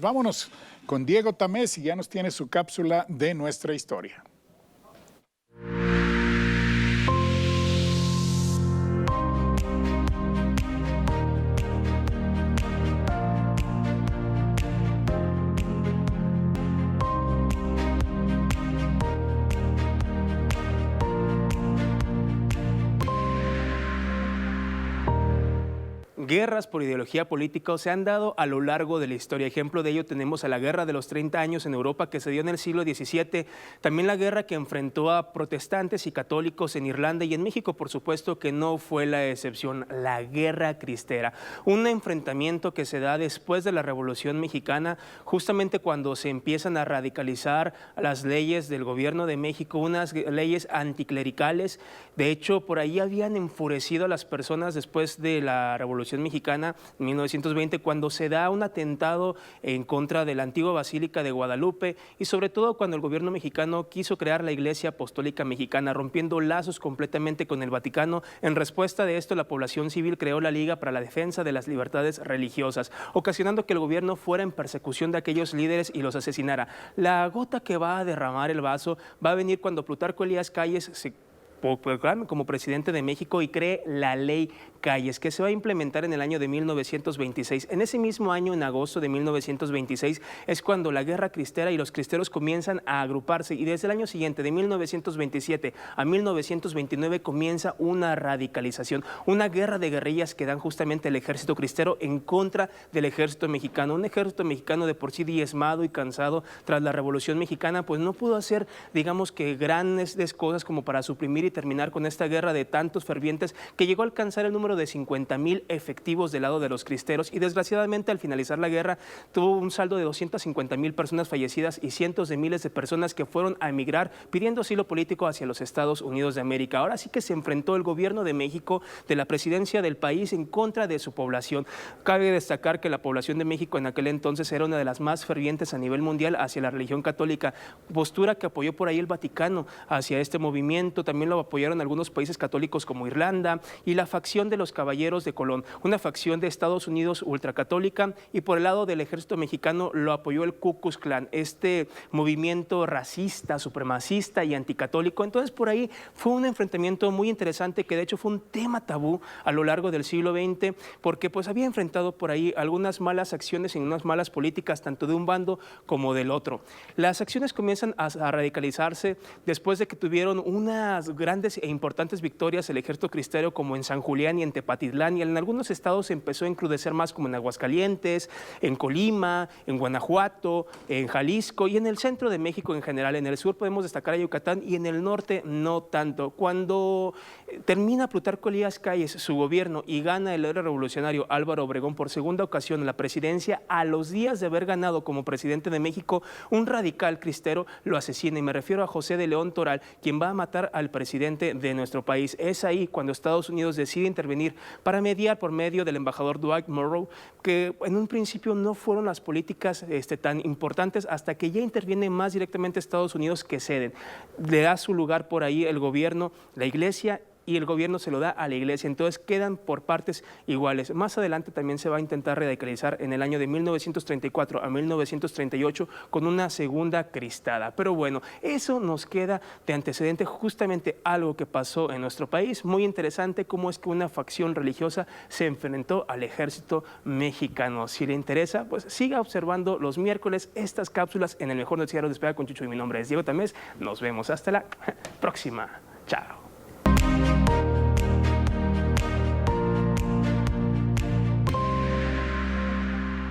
Vámonos con Diego Tamés y ya nos tiene su cápsula de nuestra historia. Guerras por ideología política se han dado a lo largo de la historia. Ejemplo de ello tenemos a la Guerra de los 30 años en Europa que se dio en el siglo XVII, también la guerra que enfrentó a protestantes y católicos en Irlanda y en México, por supuesto que no fue la excepción, la Guerra Cristera. Un enfrentamiento que se da después de la Revolución Mexicana, justamente cuando se empiezan a radicalizar las leyes del gobierno de México, unas leyes anticlericales. De hecho, por ahí habían enfurecido a las personas después de la Revolución Mexicana en 1920, cuando se da un atentado en contra de la antigua Basílica de Guadalupe y sobre todo cuando el gobierno mexicano quiso crear la Iglesia Apostólica Mexicana, rompiendo lazos completamente con el Vaticano. En respuesta de esto, la población civil creó la Liga para la Defensa de las Libertades Religiosas, ocasionando que el gobierno fuera en persecución de aquellos líderes y los asesinara. La gota que va a derramar el vaso va a venir cuando Plutarco Elías Calles se proclame como presidente de México y cree la ley Calles, que se va a implementar en el año de 1926. En ese mismo año, en agosto de 1926, es cuando la Guerra Cristera y los cristeros comienzan a agruparse y desde el año siguiente, de 1927 a 1929, comienza una radicalización, una guerra de guerrillas que dan justamente el ejército cristero en contra del ejército mexicano. Un ejército mexicano de por sí diezmado y cansado tras la Revolución Mexicana, pues no pudo hacer, digamos que grandes cosas como para suprimir y terminar con esta guerra de tantos fervientes que llegó a alcanzar el número de 50,000 efectivos del lado de los cristeros y desgraciadamente al finalizar la guerra tuvo un saldo de 250,000 personas fallecidas y cientos de miles de personas que fueron a emigrar pidiendo asilo político hacia los Estados Unidos de América. Ahora sí que se enfrentó el gobierno de México, de la presidencia del país, en contra de su población. Cabe destacar que la población de México en aquel entonces era una de las más fervientes a nivel mundial hacia la religión católica, postura que apoyó por ahí el Vaticano hacia este movimiento. También lo apoyaron algunos países católicos como Irlanda y la facción de los Caballeros de Colón, una facción de Estados Unidos ultracatólica, y por el lado del ejército mexicano lo apoyó el Ku Klux Klan, este movimiento racista, supremacista y anticatólico. Entonces por ahí fue un enfrentamiento muy interesante que de hecho fue un tema tabú a lo largo del siglo XX porque pues había enfrentado por ahí algunas malas acciones y unas malas políticas tanto de un bando como del otro. Las acciones comienzan a radicalizarse después de que tuvieron unas grandes e importantes victorias el ejército cristero como en San Julián y en Tepatitlán, y en algunos estados se empezó a encrudecer más como en Aguascalientes, en Colima, en Guanajuato, en Jalisco y en el centro de México en general. En el sur podemos destacar a Yucatán y en el norte no tanto. Cuando termina Plutarco Elías Calles su gobierno y gana el héroe revolucionario Álvaro Obregón por segunda ocasión la presidencia, a los días de haber ganado como presidente de México, un radical cristero lo asesina, y me refiero a José de León Toral, quien va a matar al presidente de nuestro país. Es ahí cuando Estados Unidos decide intervenir para mediar por medio del embajador Dwight Morrow, que en un principio no fueron las políticas tan importantes hasta que ya interviene más directamente Estados Unidos, que ceden. Le da su lugar por ahí el gobierno, la iglesia, y el gobierno se lo da a la iglesia, entonces quedan por partes iguales. Más adelante también se va a intentar radicalizar en el año de 1934 a 1938 con una segunda cristada. Pero bueno, eso nos queda de antecedente justamente algo que pasó en nuestro país. Muy interesante cómo es que una facción religiosa se enfrentó al ejército mexicano. Si le interesa, pues siga observando los miércoles estas cápsulas en el mejor noticiero de Despega con Chucho, y mi nombre es Diego Tamés. Nos vemos hasta la próxima. Chao.